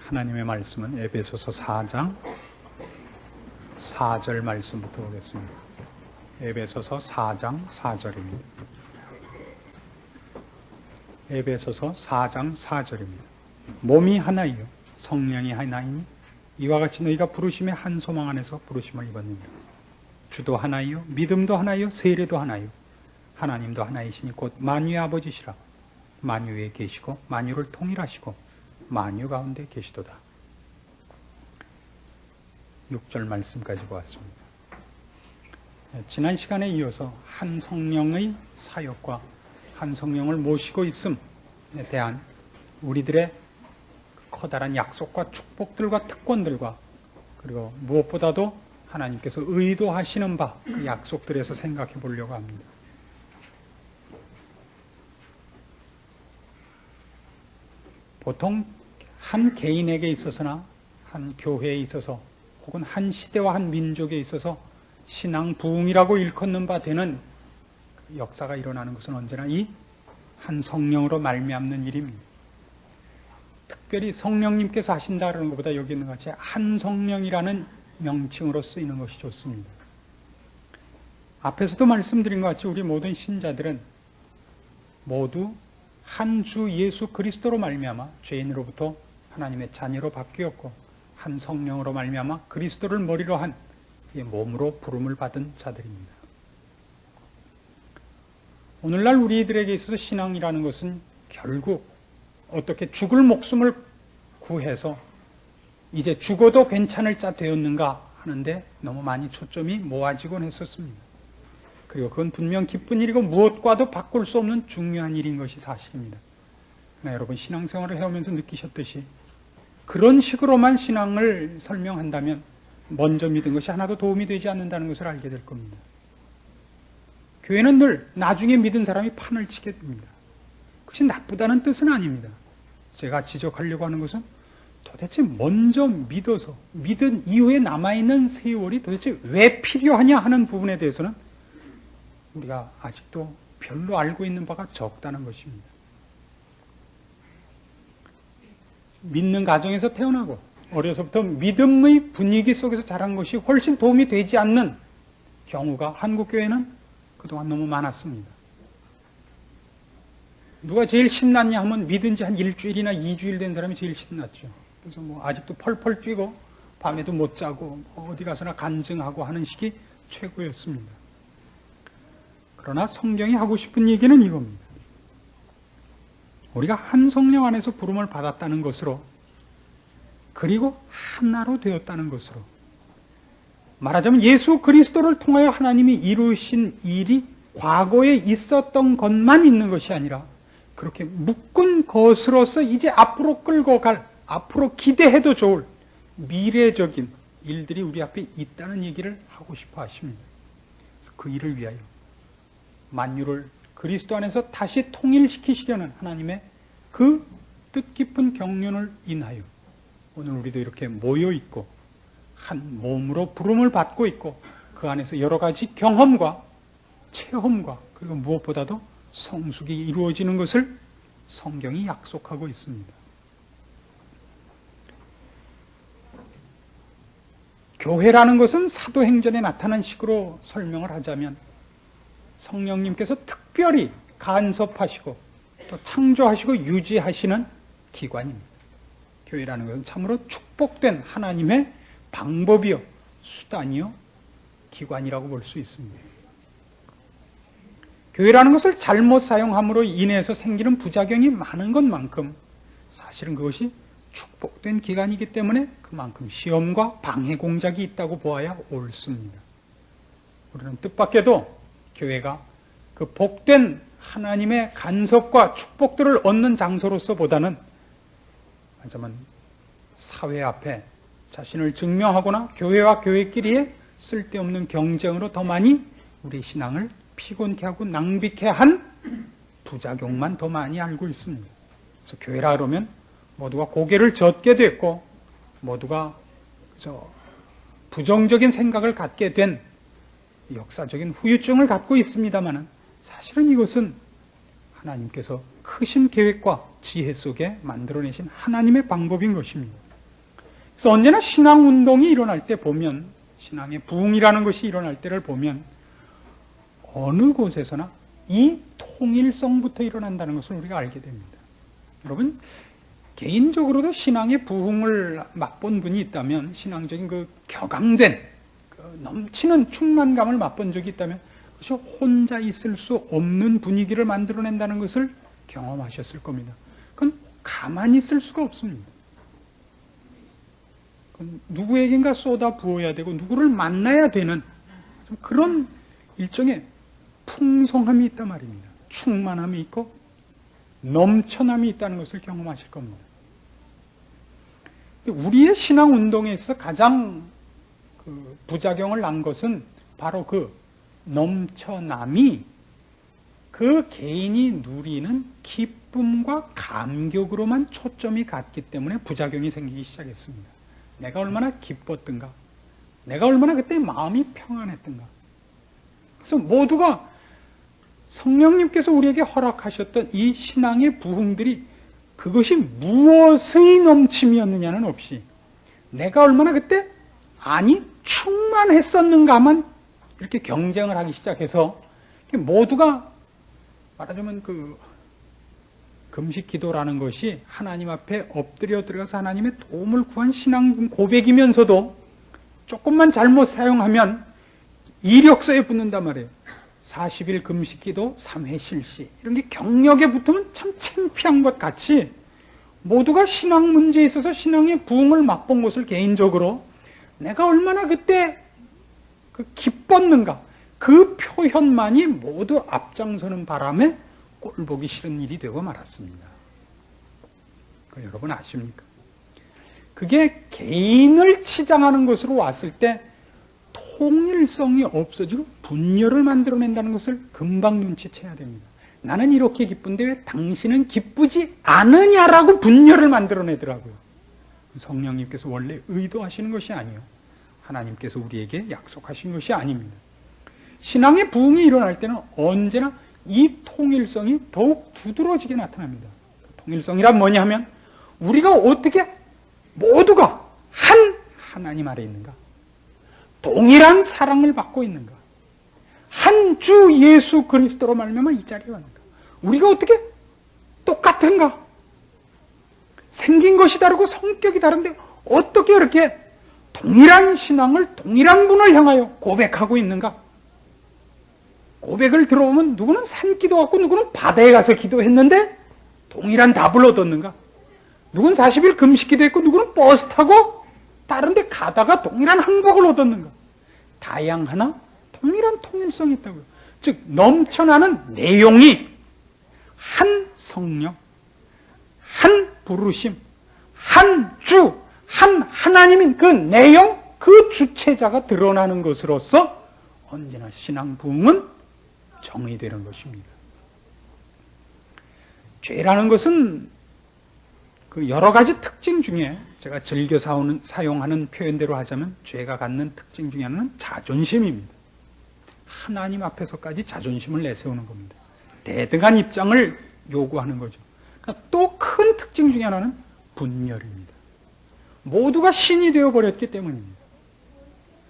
하나님의 말씀은 에베소서 4장 4절 말씀부터 보겠습니다. 에베소서 4장 4절입니다. 에베소서 4장 4절입니다. 몸이 하나이요 성령이 하나이니 이와 같이 너희가 부르심의 한 소망 안에서 부르심을 입었느니라. 주도 하나이요 믿음도 하나이요 세례도 하나이요 하나님도 하나이시니 곧 만유의 아버지시라. 만유에 계시고 만유를 통일하시고 만유 가운데 계시도다. 6절 말씀까지 보았습니다. 지난 시간에 이어서 한 성령의 사역과 한 성령을 모시고 있음에 대한 우리들의 커다란 약속과 축복들과 특권들과 그리고 무엇보다도 하나님께서 의도하시는 바 그 약속들에서 생각해 보려고 합니다. 보통 한 개인에게 있어서나 한 교회에 있어서 혹은 한 시대와 한 민족에 있어서 신앙 부흥이라고 일컫는 바 되는 역사가 일어나는 것은 언제나 이 한 성령으로 말미암는 일입니다. 특별히 성령님께서 하신다는 것보다 여기 있는 것 같이 한 성령이라는 명칭으로 쓰이는 것이 좋습니다. 앞에서도 말씀드린 것 같이 우리 모든 신자들은 모두 한 주 예수 그리스도로 말미암아 죄인으로부터 하나님의 자녀로 바뀌었고 한 성령으로 말미암아 그리스도를 머리로 한 그의 몸으로 부름을 받은 자들입니다. 오늘날 우리들에게 있어서 신앙이라는 것은 결국 어떻게 죽을 목숨을 구해서 이제 죽어도 괜찮을 자 되었는가 하는데 너무 많이 초점이 모아지곤 했었습니다. 그리고 그건 분명 기쁜 일이고 무엇과도 바꿀 수 없는 중요한 일인 것이 사실입니다. 그러나 여러분 신앙생활을 해오면서 느끼셨듯이 그런 식으로만 신앙을 설명한다면 먼저 믿은 것이 하나도 도움이 되지 않는다는 것을 알게 될 겁니다. 교회는 늘 나중에 믿은 사람이 판을 치게 됩니다. 그것이 나쁘다는 뜻은 아닙니다. 제가 지적하려고 하는 것은 도대체 먼저 믿어서 믿은 이후에 남아있는 세월이 도대체 왜 필요하냐 하는 부분에 대해서는 우리가 아직도 별로 알고 있는 바가 적다는 것입니다. 믿는 가정에서 태어나고 어려서부터 믿음의 분위기 속에서 자란 것이 훨씬 도움이 되지 않는 경우가 한국교회는 그동안 너무 많았습니다. 누가 제일 신났냐 하면 믿은 지 한 일주일이나 2주일 된 사람이 제일 신났죠. 그래서 아직도 펄펄 뛰고 밤에도 못 자고 어디 가서나 간증하고 하는 시기 최고였습니다. 그러나 성경이 하고 싶은 얘기는 이겁니다. 우리가 한 성령 안에서 부름을 받았다는 것으로 그리고 하나로 되었다는 것으로 말하자면 예수 그리스도를 통하여 하나님이 이루신 일이 과거에 있었던 것만 있는 것이 아니라 그렇게 묶은 것으로서 이제 앞으로 끌고 갈, 앞으로 기대해도 좋을 미래적인 일들이 우리 앞에 있다는 얘기를 하고 싶어 하십니다. 그래서 그 일을 위하여 만유를 그리스도 안에서 다시 통일시키시려는 하나님의 그 뜻깊은 경륜을 인하여 오늘 우리도 이렇게 모여 있고 한 몸으로 부름을 받고 있고 그 안에서 여러 가지 경험과 체험과 그리고 무엇보다도 성숙이 이루어지는 것을 성경이 약속하고 있습니다. 교회라는 것은 사도행전에 나타난 식으로 설명을 하자면 성령님께서 특별히 간섭하시고 또 창조하시고 유지하시는 기관입니다. 교회라는 것은 참으로 축복된 하나님의 방법이요, 수단이요, 기관이라고 볼 수 있습니다. 교회라는 것을 잘못 사용함으로 인해서 생기는 부작용이 많은 것만큼 사실은 그것이 축복된 기관이기 때문에 그만큼 시험과 방해 공작이 있다고 보아야 옳습니다. 우리는 뜻밖에도 교회가 그 복된 하나님의 간섭과 축복들을 얻는 장소로서 보다는 하지만 사회 앞에 자신을 증명하거나 교회와 교회끼리의 쓸데없는 경쟁으로 더 많이 우리 신앙을 피곤케 하고 낭비케 한 부작용만 더 많이 알고 있습니다. 그래서 교회라 그러면 모두가 고개를 젓게 됐고 모두가 부정적인 생각을 갖게 된 역사적인 후유증을 갖고 있습니다만 사실은 이것은 하나님께서 크신 계획과 지혜 속에 만들어내신 하나님의 방법인 것입니다. 그래서 언제나 신앙운동이 일어날 때 보면, 신앙의 부흥이라는 것이 일어날 때를 보면 어느 곳에서나 이 통일성부터 일어난다는 것을 우리가 알게 됩니다. 여러분, 개인적으로도 신앙의 부흥을 맛본 분이 있다면, 신앙적인 그 격앙된, 그 넘치는 충만감을 맛본 적이 있다면, 그것이 혼자 있을 수 없는 분위기를 만들어낸다는 것을 경험하셨을 겁니다. 그건 가만히 있을 수가 없습니다. 누구에겐가 쏟아 부어야 되고 누구를 만나야 되는 그런 일종의 풍성함이 있단 말입니다. 충만함이 있고 넘쳐남이 있다는 것을 경험하실 겁니다. 우리의 신앙 운동에 있어서 가장 부작용을 난 것은 바로 그 넘쳐남이 그 개인이 누리는 기쁨과 감격으로만 초점이 갔기 때문에 부작용이 생기기 시작했습니다. 내가 얼마나 기뻤던가, 내가 얼마나 그때 마음이 평안했던가. 그래서 모두가 성령님께서 우리에게 허락하셨던 이 신앙의 부흥들이 그것이 무엇의 넘침이었느냐는 없이 내가 얼마나 그때 충만했었는가만 이렇게 경쟁을 하기 시작해서 모두가 말하자면 금식 기도라는 것이 하나님 앞에 엎드려 들어가서 하나님의 도움을 구한 신앙 고백이면서도 조금만 잘못 사용하면 이력서에 붙는단 말이에요. 40일 금식 기도 3회 실시. 이런 게 경력에 붙으면 참 창피한 것 같이 모두가 신앙 문제에 있어서 신앙의 부흥을 맛본 것을 개인적으로 내가 얼마나 그때 기뻤는가, 그 표현만이 모두 앞장서는 바람에 꼴보기 싫은 일이 되고 말았습니다. 여러분 아십니까? 그게 개인을 치장하는 것으로 왔을 때 통일성이 없어지고 분열을 만들어낸다는 것을 금방 눈치채야 됩니다. 나는 이렇게 기쁜데 왜 당신은 기쁘지 않으냐라고 분열을 만들어내더라고요. 성령님께서 원래 의도하시는 것이 아니에요. 하나님께서 우리에게 약속하신 것이 아닙니다. 신앙의 부흥이 일어날 때는 언제나 이 통일성이 더욱 두드러지게 나타납니다. 통일성이란 뭐냐 하면 우리가 어떻게 모두가 한 하나님 아래 있는가? 동일한 사랑을 받고 있는가? 한 주 예수 그리스도로 말미암아 이 자리에 왔는가? 우리가 어떻게 똑같은가? 생긴 것이 다르고 성격이 다른데 어떻게 이렇게 동일한 신앙을 동일한 분을 향하여 고백하고 있는가? 고백을 들어보면 누구는 산 기도하고 누구는 바다에 가서 기도했는데 동일한 답을 얻었는가? 누구는 40일 금식 기도했고 누구는 버스 타고 다른 데 가다가 동일한 행복을 얻었는가? 다양하나 동일한 통일성이 있다고요. 즉 넘쳐나는 내용이 한 성령, 한 부르심, 한 주, 한 하나님인 그 내용, 그 주체자가 드러나는 것으로서 언제나 신앙 부흥은 정의되는 것입니다. 죄라는 것은 그 여러 가지 특징 중에 제가 즐겨 사용하는 표현대로 하자면 죄가 갖는 특징 중에 하나는 자존심입니다. 하나님 앞에서까지 자존심을 내세우는 겁니다. 대등한 입장을 요구하는 거죠. 그러니까 또 큰 특징 중에 하나는 분열입니다. 모두가 신이 되어버렸기 때문입니다.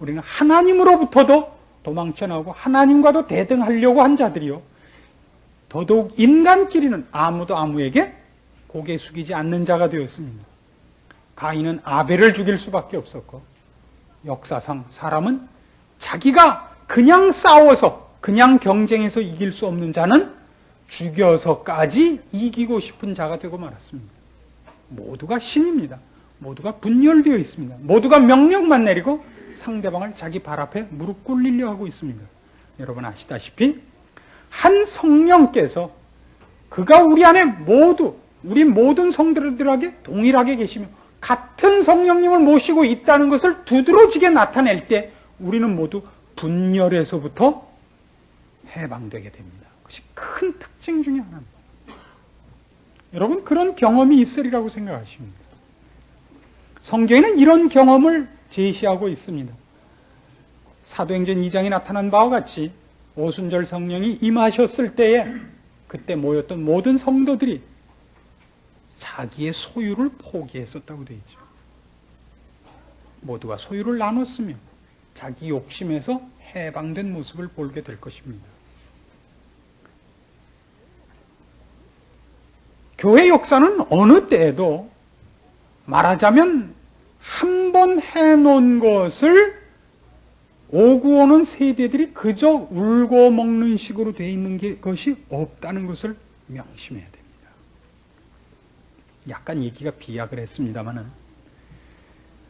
우리는 하나님으로부터도 도망쳐 나오고 하나님과도 대등하려고 한 자들이요, 더더욱 인간끼리는 아무도 아무에게 고개 숙이지 않는 자가 되었습니다. 가인은 아벨을 죽일 수밖에 없었고, 역사상 사람은 자기가 그냥 싸워서 그냥 경쟁해서 이길 수 없는 자는 죽여서까지 이기고 싶은 자가 되고 말았습니다. 모두가 신입니다. 모두가 분열되어 있습니다. 모두가 명령만 내리고 상대방을 자기 발 앞에 무릎 꿇리려 하고 있습니다. 여러분 아시다시피 한 성령께서 그가 우리 안에 우리 모든 성도들에게 동일하게 계시며 같은 성령님을 모시고 있다는 것을 두드러지게 나타낼 때 우리는 모두 분열에서부터 해방되게 됩니다. 그것이 큰 특징 중에 하나입니다. 여러분 그런 경험이 있으리라고 생각하십니다. 성경에는 이런 경험을 제시하고 있습니다. 사도행전 2장에 나타난 바와 같이 오순절 성령이 임하셨을 때에 그때 모였던 모든 성도들이 자기의 소유를 포기했었다고 되어 있죠. 모두가 소유를 나눴으며 자기 욕심에서 해방된 모습을 보게 될 것입니다. 교회 역사는 어느 때에도 말하자면 한 번 해놓은 것을 오고 오는 세대들이 그저 울고 먹는 식으로 되어 있는 것이 없다는 것을 명심해야 됩니다. 약간 얘기가 비약을 했습니다마는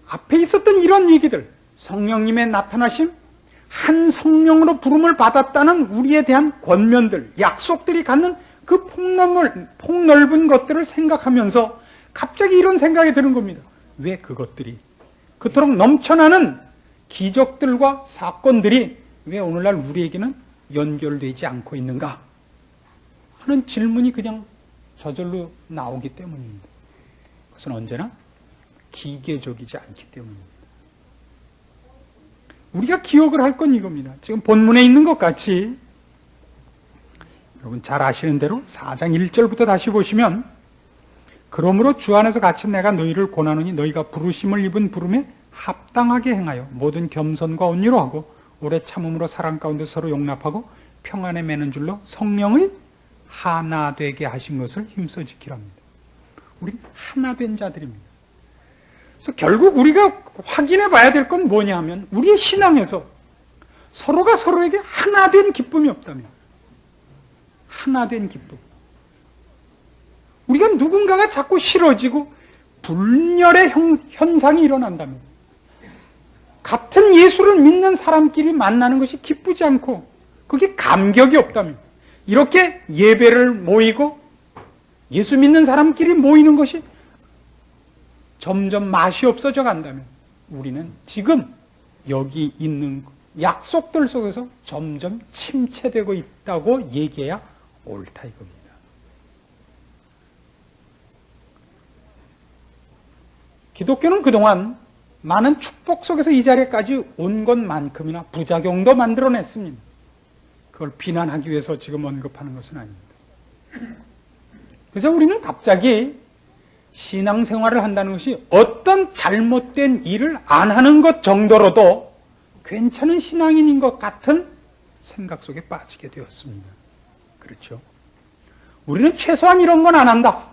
앞에 있었던 이런 얘기들, 성령님의 나타나심, 한 성령으로 부름을 받았다는 우리에 대한 권면들, 약속들이 갖는 그 폭넓은 것들을 생각하면서 갑자기 이런 생각이 드는 겁니다. 왜 그것들이 그토록 넘쳐나는 기적들과 사건들이 왜 오늘날 우리에게는 연결되지 않고 있는가 하는 질문이 그냥 저절로 나오기 때문입니다. 그것은 언제나 기계적이지 않기 때문입니다. 우리가 기억을 할 건 이겁니다. 지금 본문에 있는 것 같이 여러분 잘 아시는 대로 4장 1절부터 다시 보시면 그러므로 주 안에서 갇힌 내가 너희를 권하노니 너희가 부르심을 입은 부름에 합당하게 행하여 모든 겸손과 온유로 하고 오래 참음으로 사랑 가운데 서로 용납하고 평안에 매는 줄로 성령의 하나 되게 하신 것을 힘써 지키랍니다. 우리는 하나 된 자들입니다. 그래서 결국 우리가 확인해 봐야 될 건 뭐냐 하면 우리의 신앙에서 서로가 서로에게 하나 된 기쁨이 없다면, 하나 된 기쁨, 우리가 누군가가 자꾸 싫어지고 분열의 현상이 일어난다면, 같은 예수를 믿는 사람끼리 만나는 것이 기쁘지 않고 그게 감격이 없다면, 이렇게 예배를 모이고 예수 믿는 사람끼리 모이는 것이 점점 맛이 없어져 간다면 우리는 지금 여기 있는 약속들 속에서 점점 침체되고 있다고 얘기해야 옳다 이겁니다. 기독교는 그동안 많은 축복 속에서 이 자리까지 온 것만큼이나 부작용도 만들어냈습니다. 그걸 비난하기 위해서 지금 언급하는 것은 아닙니다. 그래서 우리는 갑자기 신앙생활을 한다는 것이 어떤 잘못된 일을 안 하는 것 정도로도 괜찮은 신앙인인 것 같은 생각 속에 빠지게 되었습니다. 그렇죠? 우리는 최소한 이런 건 안 한다.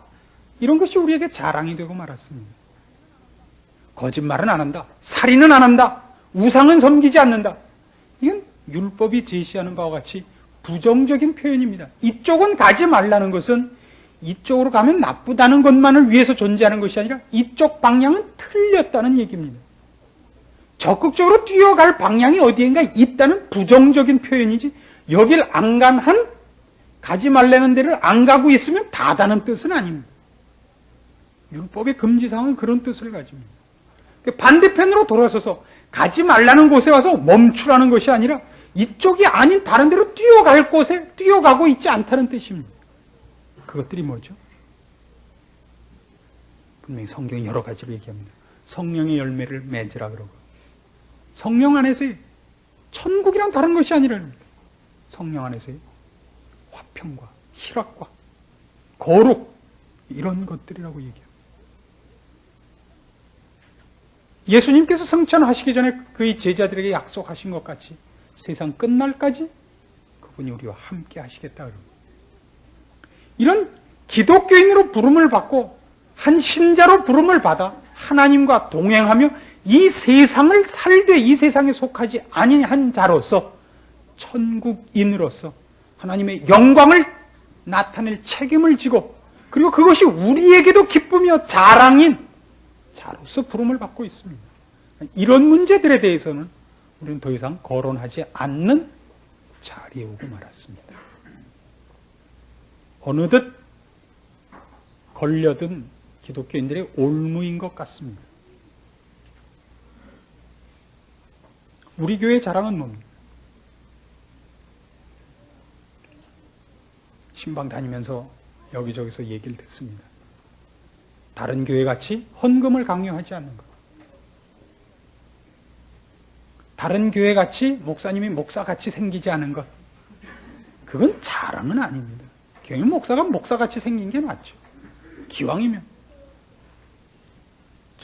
이런 것이 우리에게 자랑이 되고 말았습니다. 거짓말은 안 한다. 살인은 안 한다. 우상은 섬기지 않는다. 이건 율법이 제시하는 바와 같이 부정적인 표현입니다. 이쪽은 가지 말라는 것은 이쪽으로 가면 나쁘다는 것만을 위해서 존재하는 것이 아니라 이쪽 방향은 틀렸다는 얘기입니다. 적극적으로 뛰어갈 방향이 어디인가 있다는 부정적인 표현이지, 여길 안 간 한 가지 말라는 데를 안 가고 있으면 다다는 뜻은 아닙니다. 율법의 금지사항은 그런 뜻을 가집니다. 반대편으로 돌아서서 가지 말라는 곳에 와서 멈추라는 것이 아니라 이쪽이 아닌 다른 데로 뛰어갈 곳에 뛰어가고 있지 않다는 뜻입니다. 그것들이 뭐죠? 분명히 성경이 여러 가지로 얘기합니다. 성령의 열매를 맺으라 그러고, 성령 안에서의 천국이랑 다른 것이 아니라는 겁니다. 성령 안에서의 화평과 희락과 거룩, 이런 것들이라고 얘기합니다. 예수님께서 성천하시기 전에 그의 제자들에게 약속하신 것 같이 세상 끝날까지 그분이 우리와 함께 하시겠다 그럽니다. 이런 기독교인으로 부름을 받고 한 신자로 부름을 받아 하나님과 동행하며 이 세상을 살되 이 세상에 속하지 아니한 자로서 천국인으로서 하나님의 영광을 나타낼 책임을 지고, 그리고 그것이 우리에게도 기쁨이요 자랑인 자로서 부름을 받고 있습니다. 이런 문제들에 대해서는 우리는 더 이상 거론하지 않는 자리에 오고 말았습니다. 어느덧 걸려든 기독교인들의 올무인 것 같습니다. 우리 교회의 자랑은 뭡니까? 신방 다니면서 여기저기서 얘기를 듣습니다. 다른 교회같이 헌금을 강요하지 않는 것, 다른 교회같이 목사님이 목사같이 생기지 않은 것, 그건 자랑은 아닙니다. 교회 목사가 목사같이 생긴 게 맞죠. 기왕이면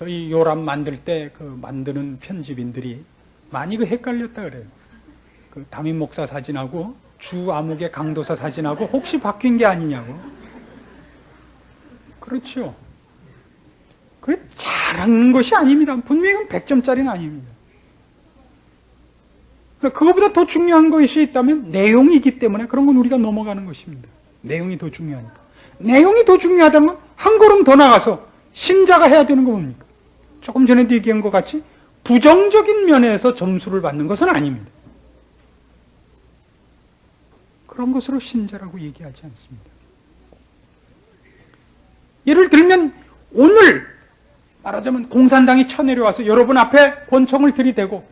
저희 요람 만들 때 그 만드는 편집인들이 많이 그 헷갈렸다 그래요. 그 담임 목사 사진하고 주 암흑의 강도사 사진하고 혹시 바뀐 게 아니냐고. 그렇죠. 그래 잘하는 것이 아닙니다. 분명히 100점짜리는 아닙니다. 그거보다 더 중요한 것이 있다면 내용이기 때문에 그런 건 우리가 넘어가는 것입니다. 내용이 더 중요하니까. 내용이 더 중요하다면 한 걸음 더 나가서 신자가 해야 되는 거 뭡니까? 조금 전에도 얘기한 것 같이 부정적인 면에서 점수를 받는 것은 아닙니다. 그런 것으로 신자라고 얘기하지 않습니다. 예를 들면 오늘 말하자면 공산당이 쳐내려와서 여러분 앞에 권총을 들이대고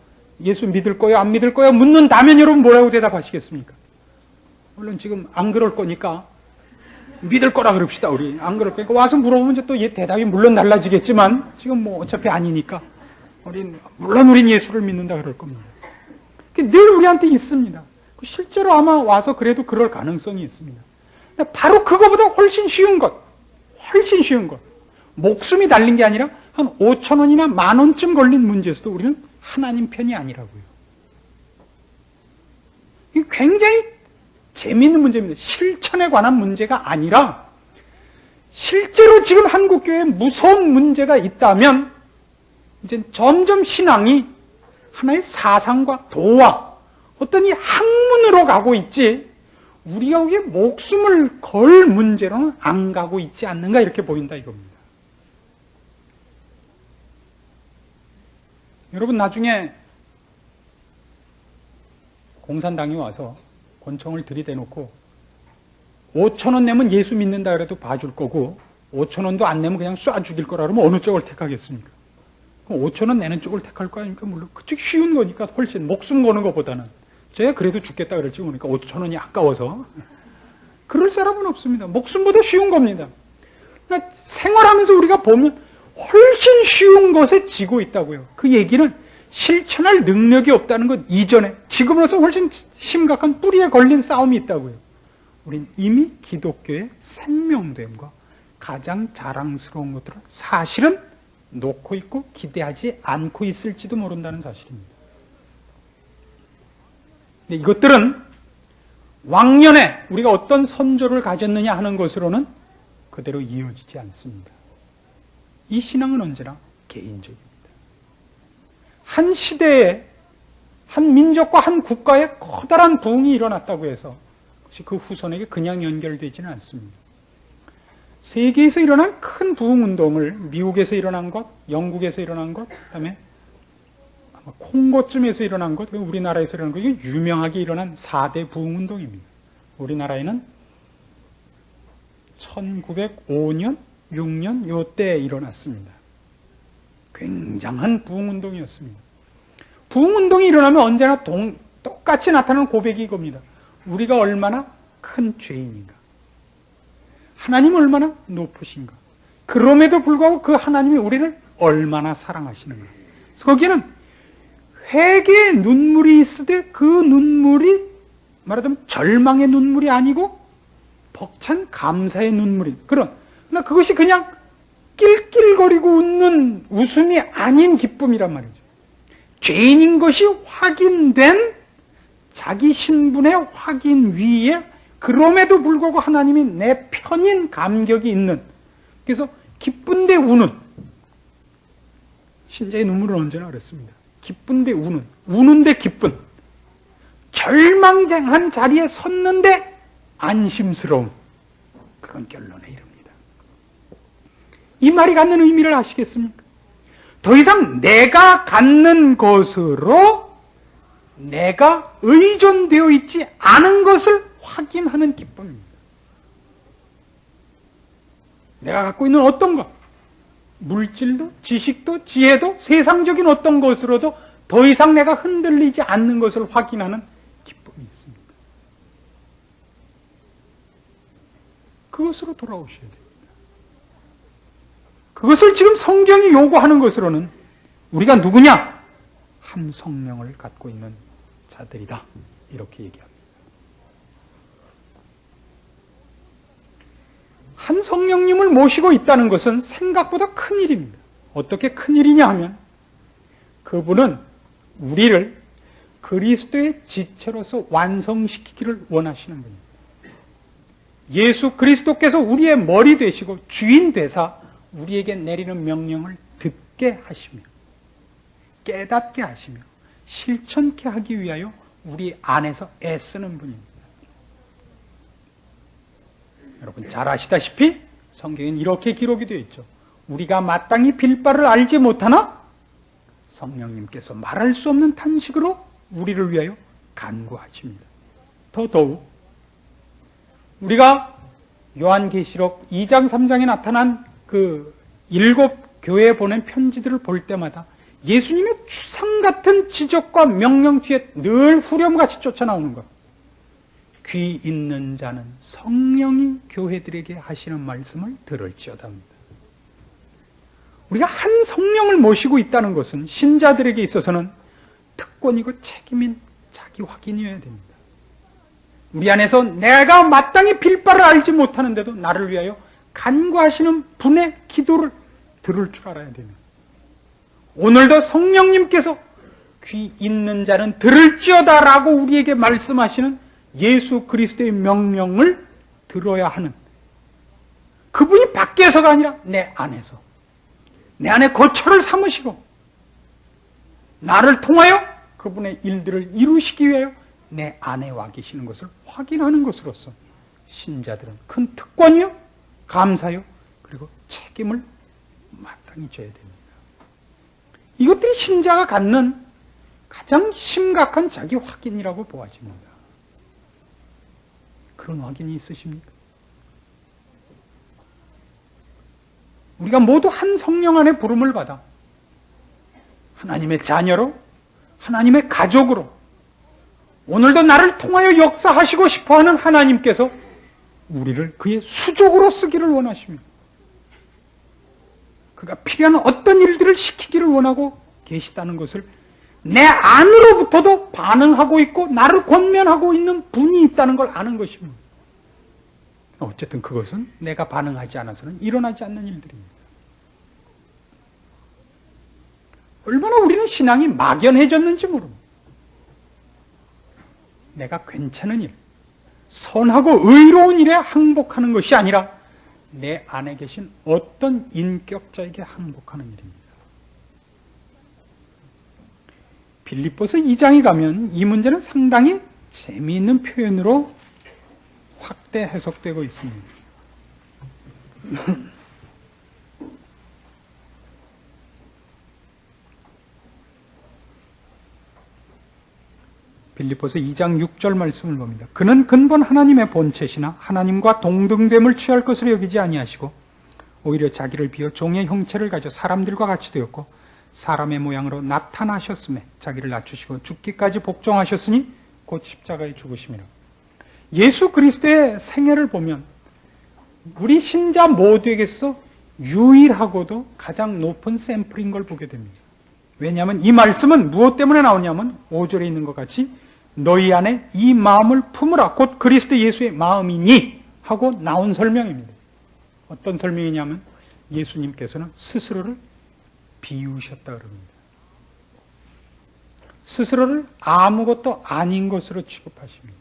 예수 믿을 거예요? 안 믿을 거예요? 묻는다면 여러분 뭐라고 대답하시겠습니까? 물론 지금 안 그럴 거니까 믿을 거라 그럽시다. 우리 안 그럴 거니까 와서 물어보면 이제 또 대답이 물론 달라지겠지만 지금 뭐 어차피 아니니까 물론 우린 예수를 믿는다 그럴 겁니다. 늘 우리한테 있습니다. 실제로 아마 와서 그래도 그럴 가능성이 있습니다. 바로 그거보다 훨씬 쉬운 것, 목숨이 달린 게 아니라 한 5,000원이나 10,000원쯤 걸린 문제에서도 우리는 하나님 편이 아니라고요. 이게 굉장히 재미있는 문제입니다. 실천에 관한 문제가 아니라 실제로 지금 한국교회에 무서운 문제가 있다면 이제 점점 신앙이 하나의 사상과 도와 어떤 이 학문으로 가고 있지 우리가 거기에 목숨을 걸 문제로는 안 가고 있지 않는가 이렇게 보인다 이겁니다. 여러분 나중에 공산당이 와서 권총을 들이대놓고 5,000원 내면 예수 믿는다 그래도 봐줄 거고 5,000원도 안 내면 그냥 쏴 죽일 거라 그러면 어느 쪽을 택하겠습니까? 그럼 5,000원 내는 쪽을 택할 거 아닙니까? 물론 그쪽이 쉬운 거니까 훨씬 목숨 거는 것보다는 제가 그래도 죽겠다 그랬지 그러니까 5,000원이 아까워서 그럴 사람은 없습니다. 목숨보다 쉬운 겁니다. 그러니까 생활하면서 우리가 보면 훨씬 쉬운 것에 지고 있다고요. 그 얘기는 실천할 능력이 없다는 것 이전에 지금으로서 훨씬 심각한 뿌리에 걸린 싸움이 있다고요. 우린 이미 기독교의 생명됨과 가장 자랑스러운 것들을 사실은 놓고 있고 기대하지 않고 있을지도 모른다는 사실입니다. 근데 이것들은 왕년에 우리가 어떤 선조를 가졌느냐 하는 것으로는 그대로 이어지지 않습니다. 이 신앙은 언제나 개인적입니다. 한 시대에 한 민족과 한 국가에 커다란 부흥이 일어났다고 해서 그것이 그 후손에게 그냥 연결되지는 않습니다. 세계에서 일어난 큰 부흥운동을 미국에서 일어난 것, 영국에서 일어난 것, 그다음에 아마 콩고쯤에서 일어난 것, 우리나라에서 일어난 것, 이게 유명하게 일어난 4대 부흥운동입니다. 우리나라에는 1905년, 6년 요때 일어났습니다. 굉장한 부흥운동이었습니다. 부흥운동이 일어나면 언제나 똑같이 나타나는 고백이 이겁니다. 우리가 얼마나 큰 죄인인가. 하나님 얼마나 높으신가. 그럼에도 불구하고 그 하나님이 우리를 얼마나 사랑하시는가. 그래서 거기에는 회개의 눈물이 있으되 그 눈물이 말하자면 절망의 눈물이 아니고 벅찬 감사의 눈물이 그러나 그것이 그냥 낄낄거리고 웃는 웃음이 아닌 기쁨이란 말이죠. 죄인인 것이 확인된 자기 신분의 확인 위에 그럼에도 불구하고 하나님이 내 편인 감격이 있는, 그래서 기쁜데 우는, 신자의 눈물은 언제나 그렇습니다. 기쁜데 우는, 우는데 기쁜, 절망한 자리에 섰는데 안심스러운 그런 결론에 이릅니다. 이 말이 갖는 의미를 아시겠습니까? 더 이상 내가 갖는 것으로 내가 의존되어 있지 않은 것을 확인하는 기쁨입니다. 내가 갖고 있는 어떤 것, 물질도, 지식도, 지혜도, 세상적인 어떤 것으로도 더 이상 내가 흔들리지 않는 것을 확인하는 기쁨이 있습니다. 그것으로 돌아오셔야 됩니다. 그것을 지금 성경이 요구하는 것으로는 우리가 누구냐? 한 성령을 갖고 있는 자들이다. 이렇게 얘기합니다. 한 성령님을 모시고 있다는 것은 생각보다 큰 일입니다. 어떻게 큰일이냐 하면 그분은 우리를 그리스도의 지체로서 완성시키기를 원하시는 분입니다. 예수 그리스도께서 우리의 머리 되시고 주인 되사 우리에게 내리는 명령을 듣게 하시며 깨닫게 하시며 실천케 하기 위하여 우리 안에서 애쓰는 분입니다. 여러분 잘 아시다시피 성경엔 이렇게 기록이 되어 있죠. 우리가 마땅히 빌 바를 알지 못하나 성령님께서 말할 수 없는 탄식으로 우리를 위하여 간구하십니다. 더더욱 우리가 요한계시록 2장 3장에 나타난 그 7 교회에 보낸 편지들을 볼 때마다 예수님의 추상 같은 지적과 명령 뒤에 늘 후렴같이 쫓아나오는 것. 귀 있는 자는 성령이 교회들에게 하시는 말씀을 들을지어다 합니다. 우리가 한 성령을 모시고 있다는 것은 신자들에게 있어서는 특권이고 책임인 자기 확인이어야 됩니다. 우리 안에서 내가 마땅히 빌 바를 알지 못하는데도 나를 위하여 간구하시는 분의 기도를 들을 줄 알아야 됩니다. 오늘도 성령님께서 귀 있는 자는 들을지어다 라고 우리에게 말씀하시는 예수 그리스도의 명령을 들어야 하는, 그분이 밖에서가 아니라 내 안에서, 내 안에 거처를 삼으시고 나를 통하여 그분의 일들을 이루시기 위하여 내 안에 와 계시는 것을 확인하는 것으로서 신자들은 큰 특권이요, 감사요, 그리고 책임을 마땅히 져야 됩니다. 이것들이 신자가 갖는 가장 심각한 자기 확인이라고 보아집니다. 그런 확인이 있으십니까? 우리가 모두 한 성령 안에 부름을 받아 하나님의 자녀로, 하나님의 가족으로, 오늘도 나를 통하여 역사하시고 싶어하는 하나님께서 우리를 그의 수족으로 쓰기를 원하십니다. 그가 필요한 어떤 일들을 시키기를 원하고 계시다는 것을 내 안으로부터도 반응하고 있고 나를 권면하고 있는 분이 있다는 걸 아는 것입니다. 어쨌든 그것은 내가 반응하지 않아서는 일어나지 않는 일들입니다. 얼마나 우리는 신앙이 막연해졌는지 모릅니다. 내가 괜찮은 일, 선하고 의로운 일에 항복하는 것이 아니라 내 안에 계신 어떤 인격자에게 항복하는 일입니다. 빌립보서 2장에 가면 이 문제는 상당히 재미있는 표현으로 확대 해석되고 있습니다. 빌립보서 2장 6절 말씀을 봅니다. 그는 근본 하나님의 본체시나 하나님과 동등됨을 취할 것으로 여기지 아니하시고 오히려 자기를 비워 종의 형체를 가져 사람들과 같이 되었고 사람의 모양으로 나타나셨음에 자기를 낮추시고 죽기까지 복종하셨으니 곧 십자가에 죽으심이라. 예수 그리스도의 생애를 보면 우리 신자 모두에게서 유일하고도 가장 높은 샘플인 걸 보게 됩니다. 왜냐하면 이 말씀은 무엇 때문에 나오냐면 5절에 있는 것 같이 너희 안에 이 마음을 품으라 곧 그리스도 예수의 마음이니 하고 나온 설명입니다. 어떤 설명이냐면 예수님께서는 스스로를 비우셨다 그럽니다. 스스로를 아무것도 아닌 것으로 취급하십니다.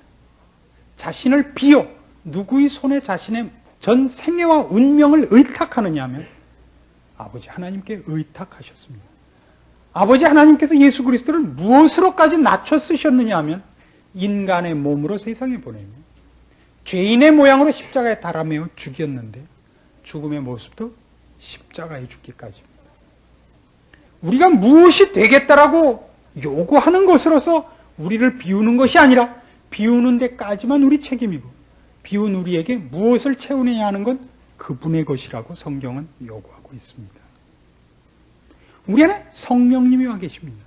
자신을 비워 누구의 손에 자신의 전 생애와 운명을 의탁하느냐 하면 아버지 하나님께 의탁하셨습니다. 아버지 하나님께서 예수 그리스도를 무엇으로까지 낮춰 쓰셨느냐 하면 인간의 몸으로 세상에 보내며 죄인의 모양으로 십자가에 달아매어 죽였는데 죽음의 모습도 십자가에 죽기까지입니다. 우리가 무엇이 되겠다라고 요구하는 것으로서 우리를 비우는 것이 아니라 비우는 데까지만 우리 책임이고 비운 우리에게 무엇을 채우느냐 하는 건 그분의 것이라고 성경은 요구하고 있습니다. 우리 안에 성령님이 와 계십니다.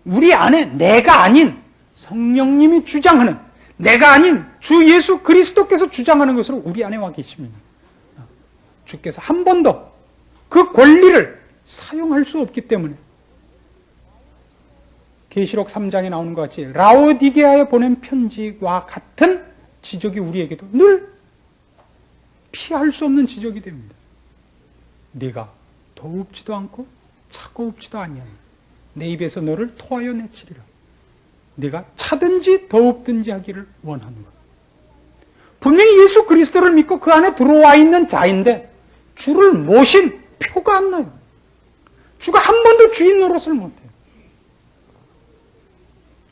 우리 안에 내가 아닌 성령님이 주장하는, 내가 아닌 주 예수 그리스도께서 주장하는 것으로 우리 안에 와 계십니다. 주께서 한 번도 그 권리를 사용할 수 없기 때문에 계시록 3장에 나오는 것 같이 라오디게아에 보낸 편지와 같은 지적이 우리에게도 늘 피할 수 없는 지적이 됩니다. 네가 더웁지도 않고 차가웁지도 아니하니 내 입에서 너를 토하여 내치리라. 네가 차든지 더웁든지 하기를 원하노라. 분명히 예수 그리스도를 믿고 그 안에 들어와 있는 자인데 주를 모신 표가 안 나요. 주가 한 번도 주인 노릇을 못해요.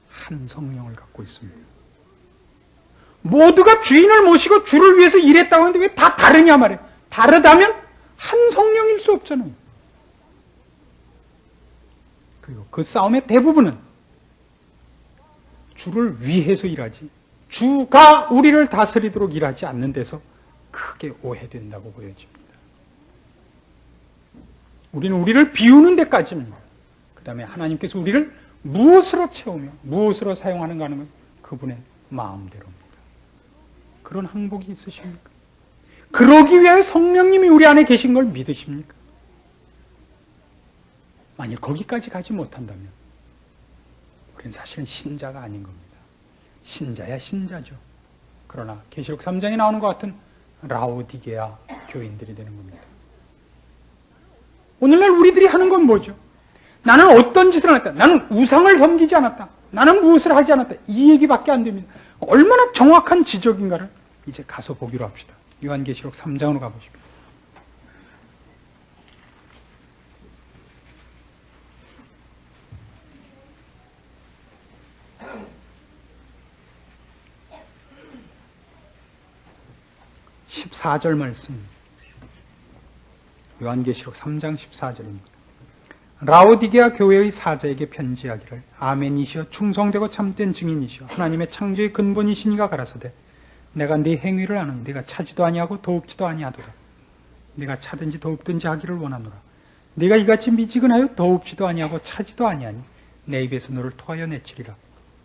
한 성령을 갖고 있습니다. 모두가 주인을 모시고 주를 위해서 일했다고 하는데 왜 다 다르냐 말이에요. 다르다면 한 성령일 수 없잖아요. 그리고 그 싸움의 대부분은 주를 위해서 일하지 주가 우리를 다스리도록 일하지 않는 데서 크게 오해된다고 보여집니다. 우리는 우리를 비우는 데까지입니다. 그 다음에 하나님께서 우리를 무엇으로 채우며 무엇으로 사용하는가 하는 건 그분의 마음대로입니다. 그런 항복이 있으십니까? 그러기 위하여 성령님이 우리 안에 계신 걸 믿으십니까? 만일 거기까지 가지 못한다면 우리는 사실은 신자가 아닌 겁니다. 신자야 신자죠. 그러나 계시록 3장에 나오는 것 같은 라오디게아 교인들이 되는 겁니다. 오늘날 우리들이 하는 건 뭐죠? 나는 어떤 짓을 안 했다. 나는 우상을 섬기지 않았다. 나는 무엇을 하지 않았다. 이 얘기밖에 안 됩니다. 얼마나 정확한 지적인가를 이제 가서 보기로 합시다. 요한계시록 3장으로 가보십시오. (14절) 말씀. 요한계시록 3장 14절입니다. 라오디게아 교회의 사자에게 편지하기를 아멘이시여 충성되고 참된 증인이시여 하나님의 창조의 근본이시니가 가라사대 내가 네 행위를 아노니 네가 차지도 아니하고 더웁지도 아니하도다. 네가 차든지 더웁든지 하기를 원하노라. 네가 이같이 미지근하여 더웁지도 아니하고 차지도 아니하니 내 입에서 너를 토하여 내치리라.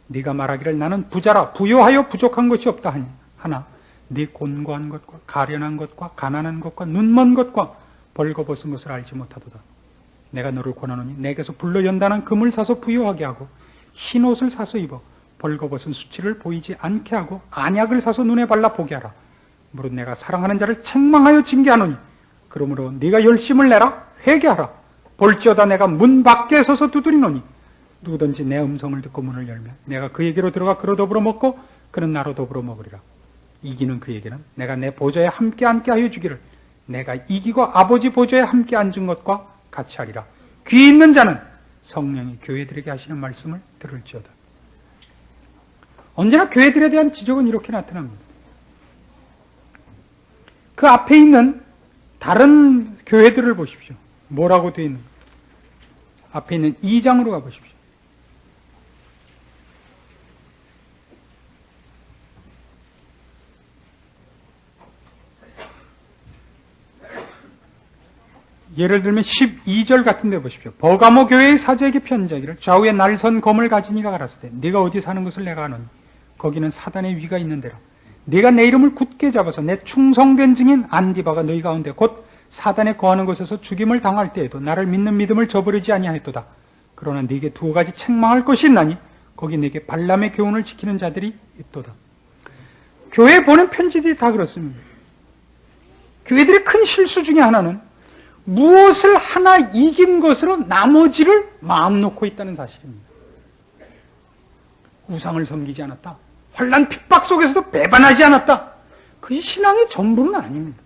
네가 말하기를 나는 부자라 부요하여 부족한 것이 없다 하나 네 곤고한 것과 가련한 것과 가난한 것과 눈먼 것과 벌거벗은 것을 알지 못하도다. 내가 너를 권하노니 내게서 불로 연단한 금을 사서 부요하게 하고 흰 옷을 사서 입어 벌거벗은 수치를 보이지 않게 하고 안약을 사서 눈에 발라 보게 하라. 무릇 내가 사랑하는 자를 책망하여 징계하노니 그러므로 네가 열심을 내라 회개하라. 볼지어다 내가 문 밖에 서서 두드리노니 누구든지 내 음성을 듣고 문을 열면 내가 그에게로 들어가 그로 더불어 먹고 그는 나로 더불어 먹으리라. 이기는 그에게는 내가 내 보좌에 함께 앉게 하여 주기를 내가 이기고 아버지 보좌에 함께 앉은 것과 같이 하리라. 귀 있는 자는 성령이 교회들에게 하시는 말씀을 들을지어다. 언제나 교회들에 대한 지적은 이렇게 나타납니다. 그 앞에 있는 다른 교회들을 보십시오. 뭐라고 되어 있는가? 앞에 있는 2장으로 가보십시오. 예를 들면 12절 같은 데 보십시오. 버가모 교회의 사제에게 편지하기를 좌우에 날선 검을 가진 이가 가라사대 네가 어디 사는 것을 내가 아노니 거기는 사단의 위가 있는 데라. 네가 내 이름을 굳게 잡아서 내 충성된 증인 안디바가 너희 가운데 곧 사단에 거하는 곳에서 죽임을 당할 때에도 나를 믿는 믿음을 저버리지 아니하였도다. 그러나 네게 두 가지 책망할 것이 있나니 거기 네게 발람의 교훈을 지키는 자들이 있도다. 교회에 보낸 편지들이 다 그렇습니다. 교회들의 큰 실수 중에 하나는 무엇을 하나 이긴 것으로 나머지를 마음 놓고 있다는 사실입니다. 우상을 섬기지 않았다. 환난 핍박 속에서도 배반하지 않았다. 그것이 신앙의 전부는 아닙니다.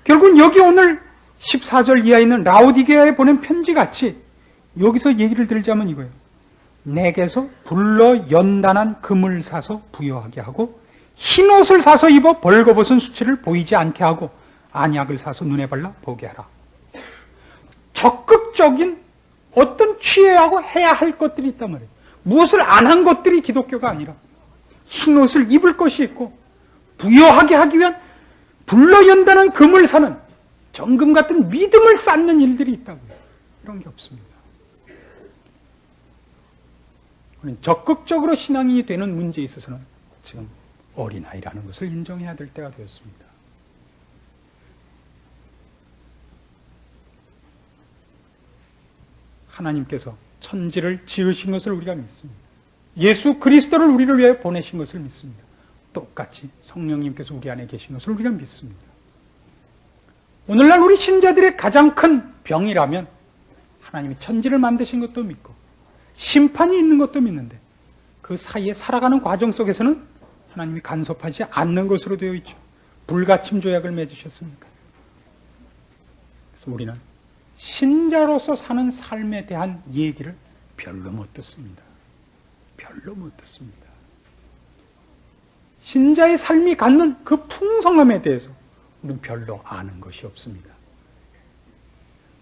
결국은 여기 오늘 14절 이하에 있는 라오디게아에 보낸 편지같이 여기서 얘기를 들자면 이거예요. 내게서 불러 연단한 금을 사서 부여하게 하고 흰 옷을 사서 입어 벌거벗은 수치를 보이지 않게 하고 안약을 사서 눈에 발라 보게 하라. 적극적인 어떤 취해하고 해야 할 것들이 있단 말이에요. 무엇을 안 한 것들이 기독교가 아니라 흰 옷을 입을 것이 있고 부여하게 하기 위한 불러 연단한 금을 사는 정금 같은 믿음을 쌓는 일들이 있다고요. 이런 게 없습니다. 우리는 적극적으로 신앙이 되는 문제에 있어서는 지금 어린아이라는 것을 인정해야 될 때가 되었습니다. 하나님께서 천지를 지으신 것을 우리가 믿습니다. 예수 그리스도를 우리를 위해 보내신 것을 믿습니다. 똑같이 성령님께서 우리 안에 계신 것을 우리가 믿습니다. 오늘날 우리 신자들의 가장 큰 병이라면 하나님이 천지를 만드신 것도 믿고 심판이 있는 것도 믿는데 그 사이에 살아가는 과정 속에서는 하나님이 간섭하지 않는 것으로 되어 있죠. 불가침 조약을 맺으셨습니까? 그래서 우리는 신자로서 사는 삶에 대한 얘기를 별로 못 듣습니다. 별로 못 듣습니다. 신자의 삶이 갖는 그 풍성함에 대해서 우리는 별로 아는 것이 없습니다.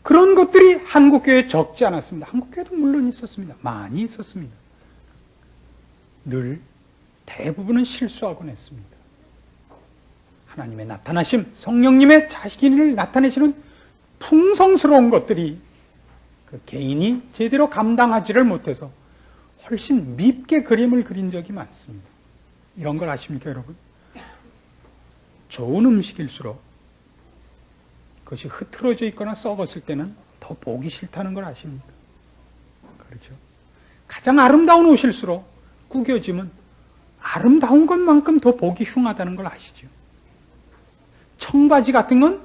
그런 것들이 한국교회에 적지 않았습니다. 한국교회도 물론 있었습니다. 많이 있었습니다. 늘 대부분은 실수하곤 했습니다. 하나님의 나타나심, 성령님의 자신을 나타내시는 풍성스러운 것들이 그 개인이 제대로 감당하지를 못해서 훨씬 밉게 그림을 그린 적이 많습니다. 이런 걸 아십니까, 여러분? 좋은 음식일수록 그것이 흐트러져 있거나 썩었을 때는 더 보기 싫다는 걸 아십니까? 그렇죠? 가장 아름다운 옷일수록 구겨지면 아름다운 것만큼 더 보기 흉하다는 걸 아시죠? 청바지 같은 건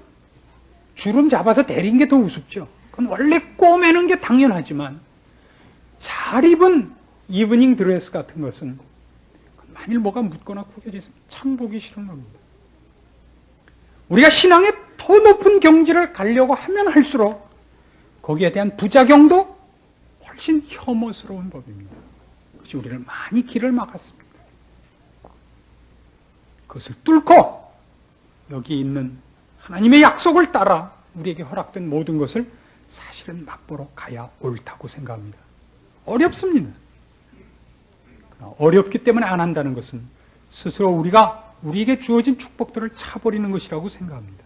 주름 잡아서 내린 게 더 우습죠. 그건 원래 꼬매는 게 당연하지만 잘 입은 이브닝 드레스 같은 것은 만일 뭐가 묻거나 구겨지면 참 보기 싫은 겁니다. 우리가 신앙의 더 높은 경지를 가려고 하면 할수록 거기에 대한 부작용도 훨씬 혐오스러운 법입니다. 그것이 우리를 많이 길을 막았습니다. 그것을 뚫고 여기 있는 하나님의 약속을 따라 우리에게 허락된 모든 것을 사실은 맛보러 가야 옳다고 생각합니다. 어렵습니다. 어렵기 때문에 안 한다는 것은 스스로 우리에게 주어진 축복들을 차버리는 것이라고 생각합니다.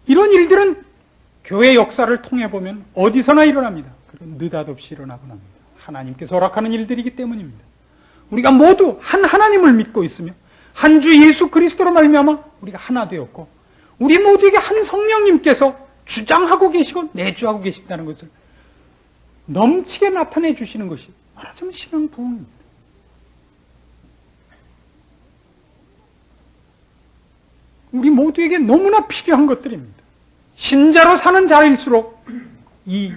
이런 일들은 교회 역사를 통해 보면 어디서나 일어납니다. 그리고 느닷없이 일어나곤 합니다. 하나님께서 허락하는 일들이기 때문입니다. 우리가 모두 한 하나님을 믿고 있으며 한 주 예수 그리스도로 말미암아 우리가 하나 되었고 우리 모두에게 한 성령님께서 주장하고 계시고 내주하고 계신다는 것을 넘치게 나타내 주시는 것이 말하자면 신앙 부흥입니다. 우리 모두에게 너무나 필요한 것들입니다. 신자로 사는 자일수록 이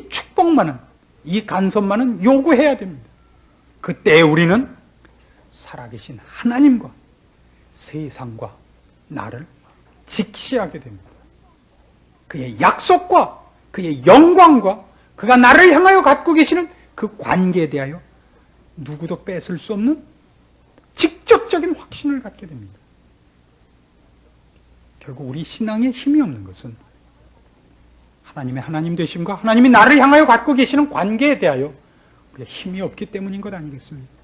축복만은, 이 간섭만은 요구해야 됩니다. 그때 우리는 살아계신 하나님과 세상과 나를 직시하게 됩니다. 그의 약속과 그의 영광과 그가 나를 향하여 갖고 계시는 그 관계에 대하여 누구도 뺏을 수 없는 직접적인 확신을 갖게 됩니다. 결국 우리 신앙에 힘이 없는 것은 하나님의 하나님 되심과 하나님이 나를 향하여 갖고 계시는 관계에 대하여 우리가 힘이 없기 때문인 것 아니겠습니까?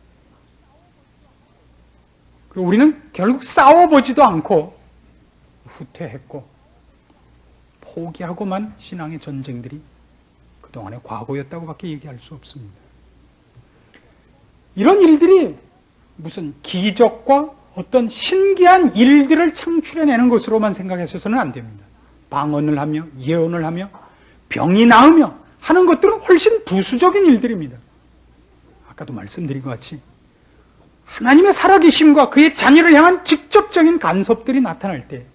그리고 우리는 결국 싸워보지도 않고 후퇴했고 포기하고만 신앙의 전쟁들이 그동안의 과거였다고 밖에 얘기할 수 없습니다. 이런 일들이 무슨 기적과 어떤 신기한 일들을 창출해내는 것으로만 생각하셔서는 안 됩니다. 방언을 하며 예언을 하며 병이 나으며 하는 것들은 훨씬 부수적인 일들입니다. 아까도 말씀드린 것 같이 하나님의 살아계심과 그의 자녀를 향한 직접적인 간섭들이 나타날 때,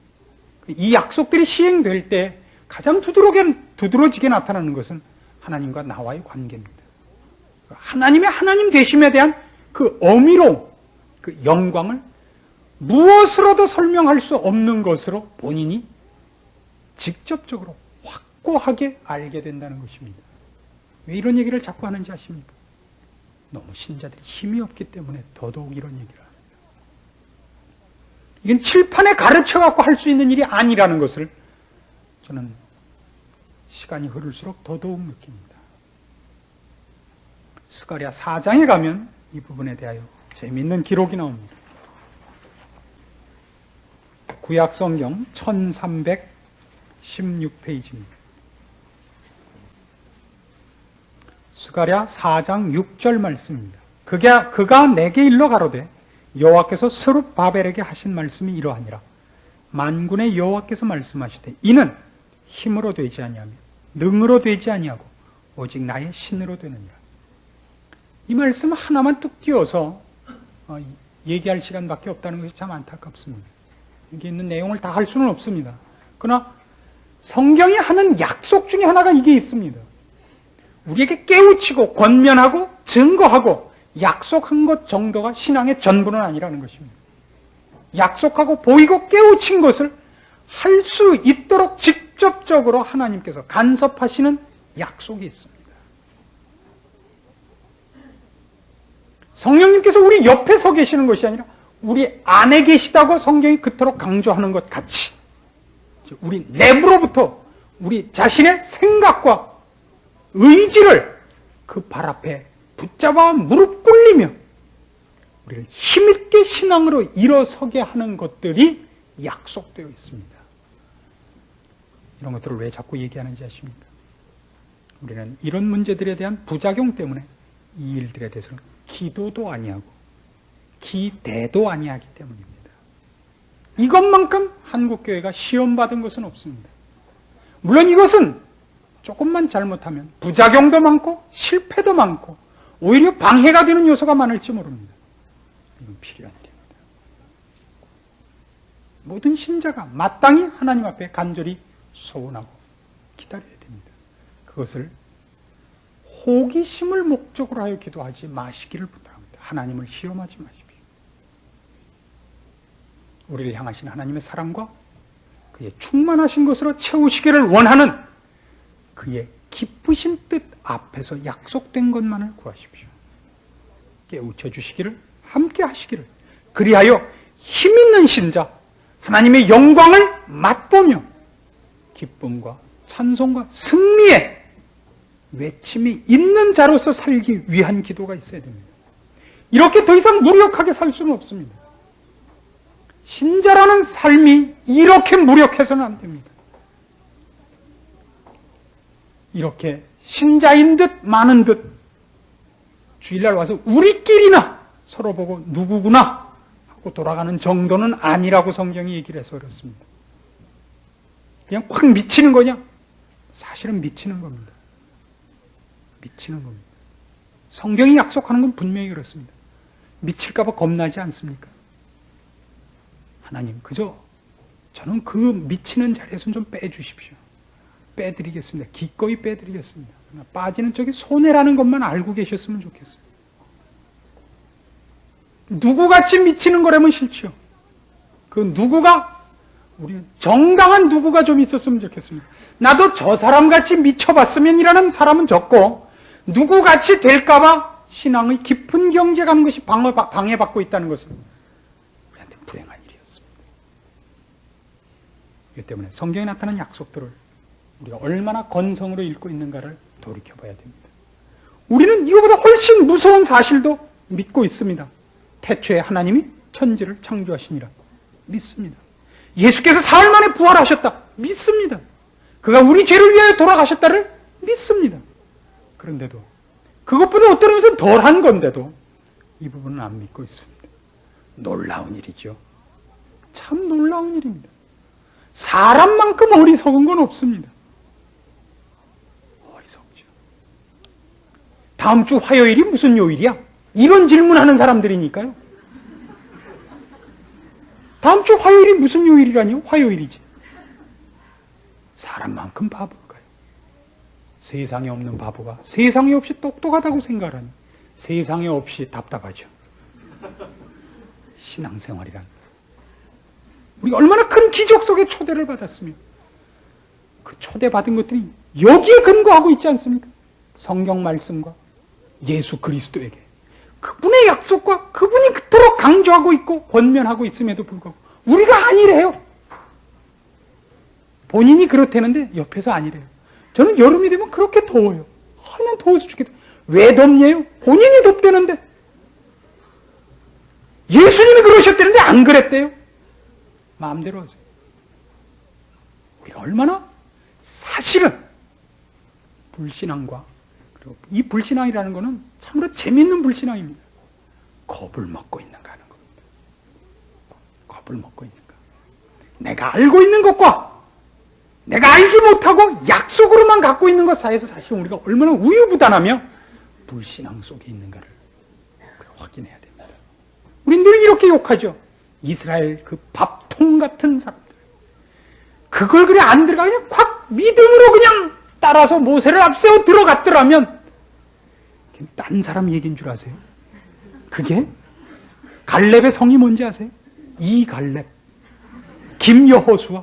이 약속들이 시행될 때 가장 두드러지게 나타나는 것은 하나님과 나와의 관계입니다. 하나님의 하나님 되심에 대한 그 어미로 그 영광을 무엇으로도 설명할 수 없는 것으로 본인이 직접적으로 확고하게 알게 된다는 것입니다. 왜 이런 얘기를 자꾸 하는지 아십니까? 너무 신자들이 힘이 없기 때문에 더더욱 이런 얘기를 합니다. 이건 칠판에 가르쳐갖고 할 수 있는 일이 아니라는 것을 저는 시간이 흐를수록 더더욱 느낍니다. 스가랴 4장에 가면 이 부분에 대하여 재미있는 기록이 나옵니다. 구약성경 1316페이지입니다. 스가랴 4장 6절 말씀입니다. 그가 내게 일러 가로되 여호와께서 스룹바벨에게 하신 말씀이 이러하니라. 만군의 여호와께서 말씀하시되 이는 힘으로 되지 아니하며 능으로 되지 아니하고 오직 나의 신으로 되느니라. 이 말씀 하나만 뚝 띄워서 얘기할 시간밖에 없다는 것이 참 안타깝습니다. 여기 있는 내용을 다 할 수는 없습니다. 그러나 성경이 하는 약속 중에 하나가 이게 있습니다. 우리에게 깨우치고 권면하고 증거하고 약속한 것 정도가 신앙의 전부는 아니라는 것입니다. 약속하고 보이고 깨우친 것을 할 수 있도록 직접적으로 하나님께서 간섭하시는 약속이 있습니다. 성령님께서 우리 옆에 서 계시는 것이 아니라 우리 안에 계시다고 성경이 그토록 강조하는 것 같이 우리 내부로부터 우리 자신의 생각과 의지를 그 발 앞에 붙잡아 무릎 꿇리며 우리를 힘있게 신앙으로 일어서게 하는 것들이 약속되어 있습니다. 이런 것들을 왜 자꾸 얘기하는지 아십니까? 우리는 이런 문제들에 대한 부작용 때문에 이 일들에 대해서는 기도도 아니하고 기대도 아니하기 때문입니다. 이것만큼 한국교회가 시험받은 것은 없습니다. 물론 이것은 조금만 잘못하면 부작용도 많고 실패도 많고 오히려 방해가 되는 요소가 많을지 모릅니다. 이건 필요한 일입니다. 모든 신자가 마땅히 하나님 앞에 간절히 소원하고 기다려야 됩니다. 그것을 호기심을 목적으로 하여 기도하지 마시기를 부탁합니다. 하나님을 시험하지 마십시오. 우리를 향하신 하나님의 사랑과 그의 충만하신 것으로 채우시기를 원하는 그의 기쁘신 뜻 앞에서 약속된 것만을 구하십시오. 깨우쳐 주시기를, 함께 하시기를, 그리하여 힘있는 신자, 하나님의 영광을 맛보며 기쁨과 찬송과 승리의 외침이 있는 자로서 살기 위한 기도가 있어야 됩니다. 이렇게 더 이상 무력하게 살 수는 없습니다. 신자라는 삶이 이렇게 무력해서는 안 됩니다. 이렇게 신자인 듯 많은 듯 주일날 와서 우리끼리나 서로 보고 누구구나 하고 돌아가는 정도는 아니라고 성경이 얘기를 해서 그렇습니다. 그냥 확 미치는 거냐? 사실은 미치는 겁니다. 미치는 겁니다. 성경이 약속하는 건 분명히 그렇습니다. 미칠까 봐 겁나지 않습니까? 하나님, 그저 저는 그 미치는 자리에서 좀 빼주십시오. 빼드리겠습니다. 기꺼이 빼드리겠습니다. 빠지는 쪽이 손해라는 것만 알고 계셨으면 좋겠어요. 누구같이 미치는 거라면 싫죠. 그 누구가, 우리는 정당한 누구가 좀 있었으면 좋겠습니다. 나도 저 사람같이 미쳐봤으면 이라는 사람은 적고, 누구같이 될까봐 신앙의 깊은 경제 가는 것이 방해받고 있다는 것은 우리한테 불행한 일이었습니다. 이 때문에 성경에 나타난 약속들을 우리가 얼마나 건성으로 읽고 있는가를 돌이켜봐야 됩니다. 우리는 이거보다 훨씬 무서운 사실도 믿고 있습니다. 태초에 하나님이 천지를 창조하시니라. 믿습니다. 예수께서 사흘 만에 부활하셨다. 믿습니다. 그가 우리 죄를 위하여 돌아가셨다를 믿습니다. 그런데도 그것보다 어떤 의미에서 덜한 건데도 이 부분은 안 믿고 있습니다. 놀라운 일이죠. 참 놀라운 일입니다. 사람만큼 어리석은 건 없습니다. 어리석죠. 다음 주 화요일이 무슨 요일이야? 이런 질문하는 사람들이니까요. 다음 주 화요일이 무슨 요일이라니요? 화요일이지. 사람만큼 바볼까요? 세상에 없는 바보가 세상에 없이 똑똑하다고 생각하니 세상에 없이 답답하죠. 신앙생활이란 우리가 얼마나 큰 기적 속에 초대를 받았으며 그 초대받은 것들이 여기에 근거하고 있지 않습니까? 성경 말씀과 예수 그리스도에게 그분의 약속과 그분이 그토록 강조하고 있고 권면하고 있음에도 불구하고 우리가 아니래요. 본인이 그렇다는데 옆에서 아니래요. 저는 여름이 되면 그렇게 더워요. 그냥 더워서 죽겠다. 왜 덥냐요? 본인이 덥다는데. 예수님이 그러셨다는데 안 그랬대요. 마음대로 하세요. 우리가 얼마나 사실은 불신앙과 그리고 이 불신앙이라는 것은 참으로 재밌는 불신앙입니다. 겁을 먹고 있는가 하는 겁니다. 겁을 먹고 있는가. 내가 알고 있는 것과 내가 알지 못하고 약속으로만 갖고 있는 것 사이에서 사실 우리가 얼마나 우유부단하며 불신앙 속에 있는가를 우리가 확인해야 됩니다. 우린 늘 이렇게 욕하죠. 이스라엘 그 밥통 같은 사람들. 그걸 그래 안 들어가 그냥 확 믿음으로 그냥 따라서 모세를 앞세워 들어갔더라면 딴 사람 얘기인 줄 아세요? 그게 갈렙의 성이 뭔지 아세요? 이갈렙, 김여호수아,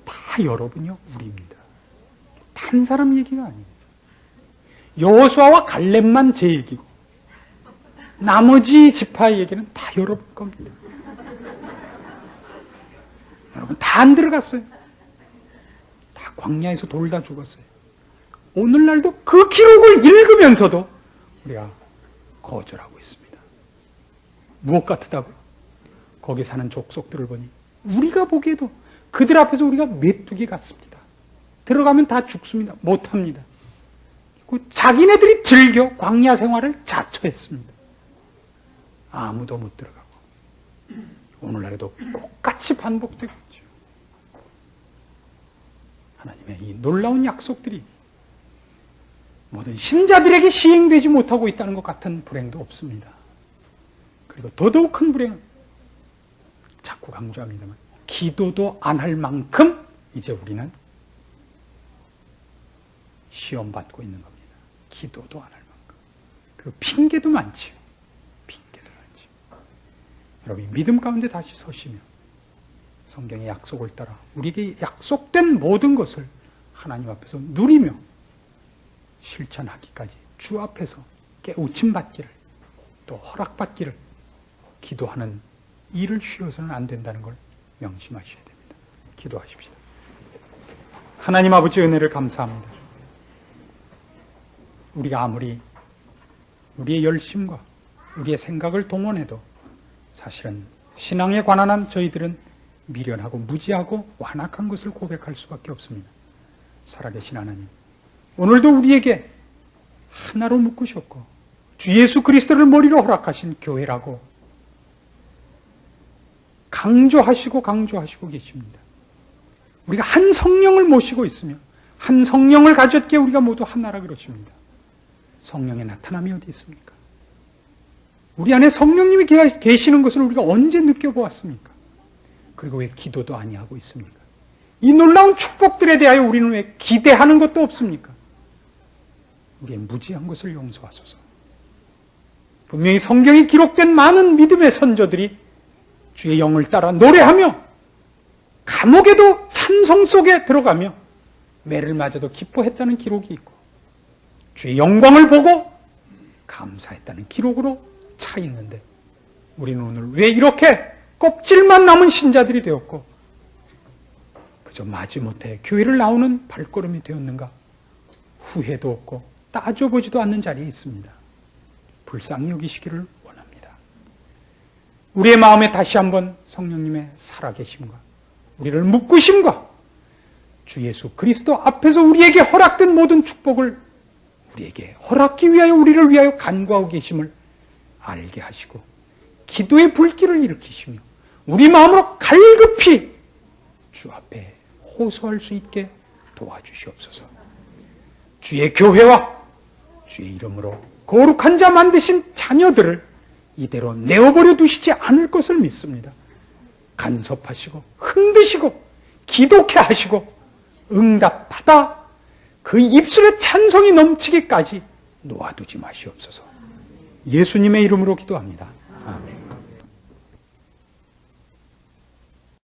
다 여러분이요 우리입니다. 딴 사람 얘기가 아니에요. 여호수아와 갈렙만 제 얘기고 나머지 지파의 얘기는 다 여러분 겁니다. 여러분 다 안 들어갔어요. 다 광야에서 돌다 죽었어요. 오늘날도 그 기록을 읽으면서도 우리가 거절하고 있습니다. 무엇 같다고요? 거기 사는 족속들을 보니 우리가 보기에도 그들 앞에서 우리가 메뚜기 같습니다. 들어가면 다 죽습니다. 못합니다. 자기네들이 즐겨 광야 생활을 자처했습니다. 아무도 못 들어가고 오늘날에도 똑같이 반복되고 있죠. 하나님의 이 놀라운 약속들이 모든 신자들에게 시행되지 못하고 있다는 것 같은 불행도 없습니다. 그리고 더더욱 큰 불행은 자꾸 강조합니다만 기도도 안 할 만큼 이제 우리는 시험받고 있는 겁니다. 기도도 안 할 만큼. 그리고 핑계도 많지요. 핑계도 많지요. 여러분 믿음 가운데 다시 서시며 성경의 약속을 따라 우리에게 약속된 모든 것을 하나님 앞에서 누리며 실천하기까지 주 앞에서 깨우침 받기를 또 허락받기를 기도하는 일을 쉬어서는 안 된다는 걸 명심하셔야 됩니다. 기도하십시다. 하나님 아버지 은혜를 감사합니다. 우리가 아무리 우리의 열심과 우리의 생각을 동원해도 사실은 신앙에 관한 한 저희들은 미련하고 무지하고 완악한 것을 고백할 수밖에 없습니다. 살아계신 하나님, 오늘도 우리에게 하나로 묶으셨고 주 예수 그리스도를 머리로 허락하신 교회라고 강조하시고 계십니다. 우리가 한 성령을 모시고 있으며 한 성령을 가졌기에 우리가 모두 하나라 그러십니다. 성령의 나타남이 어디 있습니까? 우리 안에 성령님이 계시는 것을 우리가 언제 느껴보았습니까? 그리고 왜 기도도 아니하고 있습니까? 이 놀라운 축복들에 대하여 우리는 왜 기대하는 것도 없습니까? 우리의 무지한 것을 용서하소서. 분명히 성경에 기록된 많은 믿음의 선조들이 주의 영을 따라 노래하며 감옥에도 찬송 속에 들어가며 매를 맞아도 기뻐했다는 기록이 있고 주의 영광을 보고 감사했다는 기록으로 차 있는데 우리는 오늘 왜 이렇게 껍질만 남은 신자들이 되었고 그저 마지못해 교회를 나오는 발걸음이 되었는가? 후회도 없고 따져보지도 않는 자리에 있습니다. 불쌍히 여기시기를 원합니다. 우리의 마음에 다시 한번 성령님의 살아계심과 우리를 묶으심과 주 예수 그리스도 앞에서 우리에게 허락된 모든 축복을 우리에게 허락기 위하여 우리를 위하여 간구하고 계심을 알게 하시고 기도의 불길을 일으키시며 우리 마음으로 갈급히 주 앞에 호소할 수 있게 도와주시옵소서. 주의 교회와 주의 이름으로 거룩한 자 만드신 자녀들을 이대로 내어버려 두시지 않을 것을 믿습니다. 간섭하시고 흔드시고 기독해 하시고 응답받아 그 입술에 찬송이 넘치기까지 놓아두지 마시옵소서. 예수님의 이름으로 기도합니다.